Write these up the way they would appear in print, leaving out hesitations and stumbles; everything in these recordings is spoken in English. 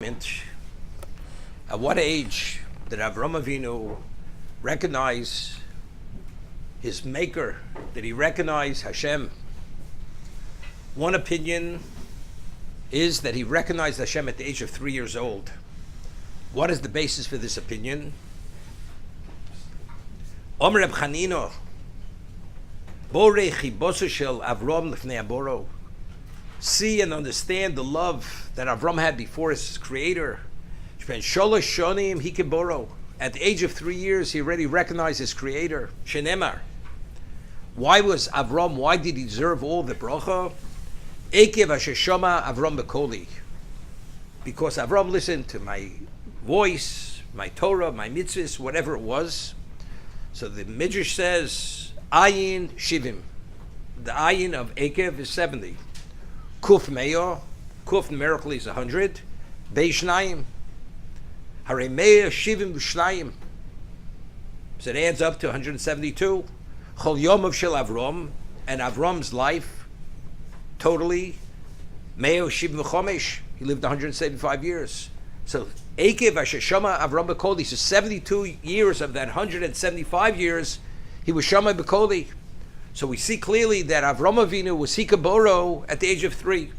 At what age did Avram Avinu recognize his maker? Did he recognize Hashem? One opinion is that he recognized Hashem at the age of 3 years old. What is the basis for this opinion? Omer Reb Chanino, Borei chiboso shel Avram lifnei aboro. See and understand the love that Avram had before his creator. Sholosh shonim hikiboro. At the age of 3 years, he already recognized his creator. Shenemar. Why did he deserve all the bracha? Ekev hasheshama Avram bekoli. Because Avram listened to my voice, my Torah, my mitzvahs, whatever it was. So the Midrash says, Ayin Shivim. The Ayin of Ekev is 70. Kuf Meyo, Kuf numerically is 100. Beishnayim. Hare Meyo Shivim V'Shnayim. So it adds up to 172. Chol Yom of Shel Avram, and Avram's life, totally, Meyo Shivim V'Chomesh. He lived 175 years. So Ekev Hasheshama Avram B'Koli. So 72 years of that 175 years, he was Shama B'Koli. So we see clearly that Avram Avinu was Hikaboro at the age of 3.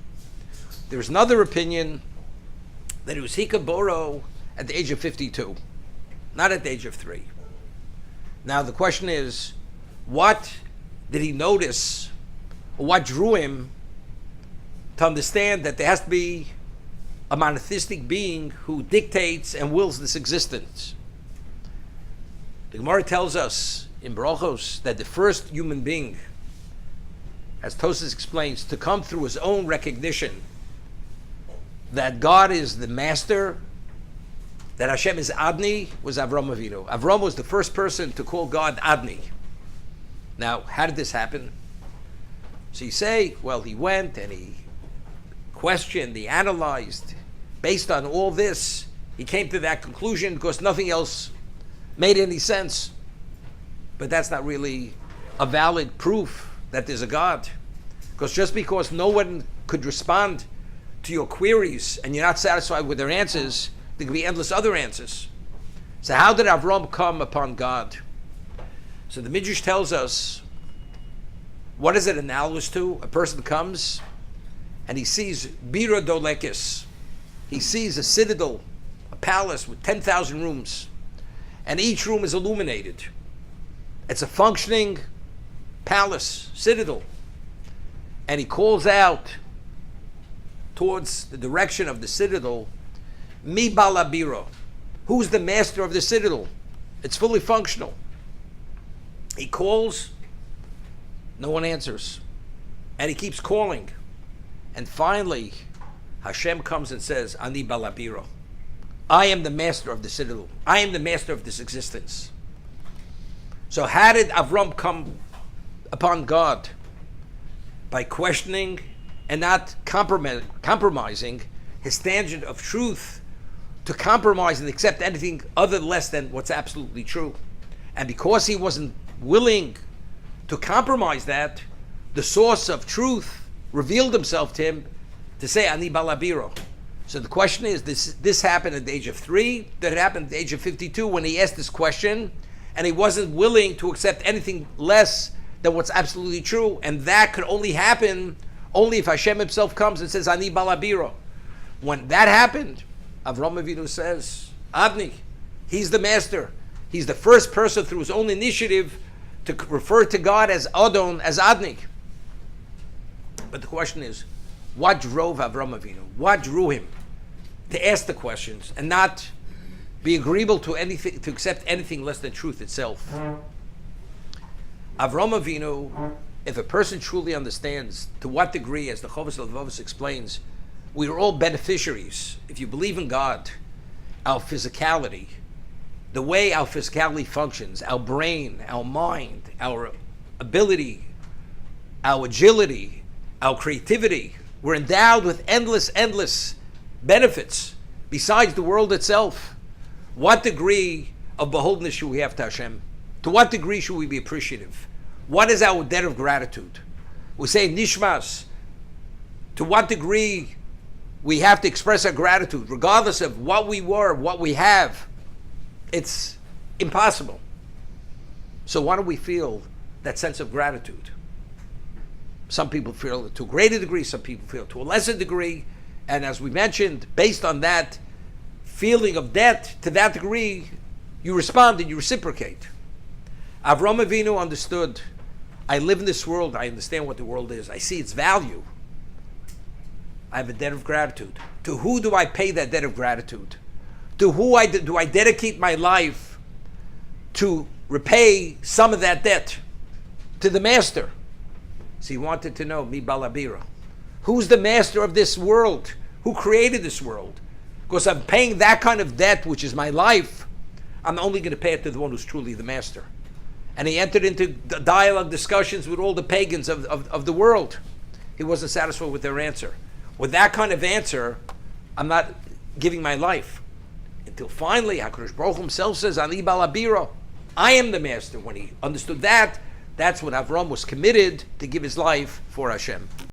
There's another opinion that he was Hikaboro at the age of 52, not at the age of 3. Now the question is, what did he notice, or what drew him to understand that there has to be a monotheistic being who dictates and wills this existence? The Gemara tells us in Brachos that the first human being, as Tosas explains, to come through his own recognition that God is the master, that Hashem is Adni, was Avram Avinu. Avram was the first person to call God Adni. Now, how did this happen? So you say, well, he went and he questioned, he analyzed. Based on all this, he came to that conclusion because nothing else made any sense. But that's not really a valid proof that there's a God. Because just because no one could respond to your queries and you're not satisfied with their answers, there could be endless other answers. So how did Avram come upon God? So the Midrash tells us, what is it analogous to? A person comes and he sees Bira Dolekis. He sees a citadel, a palace with 10,000 rooms. And each room is illuminated. It's a functioning palace, citadel. And he calls out towards the direction of the citadel, Mi balabiro. Who's the master of the citadel? It's fully functional. He calls, no one answers. And he keeps calling. And finally, Hashem comes and says, Ani balabiro. I am the master of the citadel. I am the master of this existence. So how did Avram come upon God? By questioning and not compromising his standard of truth to compromise and accept anything other less than what's absolutely true. And because he wasn't willing to compromise that, the source of truth revealed himself to him to say, Ani balabiro. So the question is, this happened at the age of 3, that it happened at the age of 52 when he asked this question, and he wasn't willing to accept anything less than what's absolutely true. And that could only happen only if Hashem himself comes and says, Ani balabiro. When that happened, Avram Avinu says, Adni, he's the master. He's the first person through his own initiative to refer to God as Adon, as Adni. But the question is, what drove Avram Avinu? What drew him to ask the questions and not be agreeable to anything, to accept anything less than truth itself? Avram Avinu, if a person truly understands to what degree, as the Chovos HaLevavos explains, we are all beneficiaries. If you believe in God, our physicality, the way our physicality functions, our brain, our mind, our ability, our agility, our creativity, we're endowed with endless benefits besides the world itself. What degree of beholdeness should we have to Hashem? To what degree should we be appreciative? What is our debt of gratitude? We say nishmas. To what degree we have to express our gratitude, regardless of what we were, what we have. It's impossible. So why don't we feel that sense of gratitude? Some people feel it to a greater degree, some people feel it to a lesser degree. And as we mentioned, based on that feeling of debt, to that degree, you respond and you reciprocate. Avram Avinu understood, I live in this world, I understand what the world is, I see its value. I have a debt of gratitude. To who do I pay that debt of gratitude? To who do I dedicate my life to repay some of that debt? To the master. So he wanted to know, Mi Balabira. Who's the master of this world? Who created this world? Because I'm paying that kind of debt, which is my life, I'm only going to pay it to the one who's truly the master. And he entered into dialogue discussions with all the pagans of the world. He wasn't satisfied with their answer. With that kind of answer, I'm not giving my life. Until finally, HaKadosh Baruch Hu himself says, Ani Balabira, I am the master. When he understood that, that's when Avram was committed to give his life for Hashem.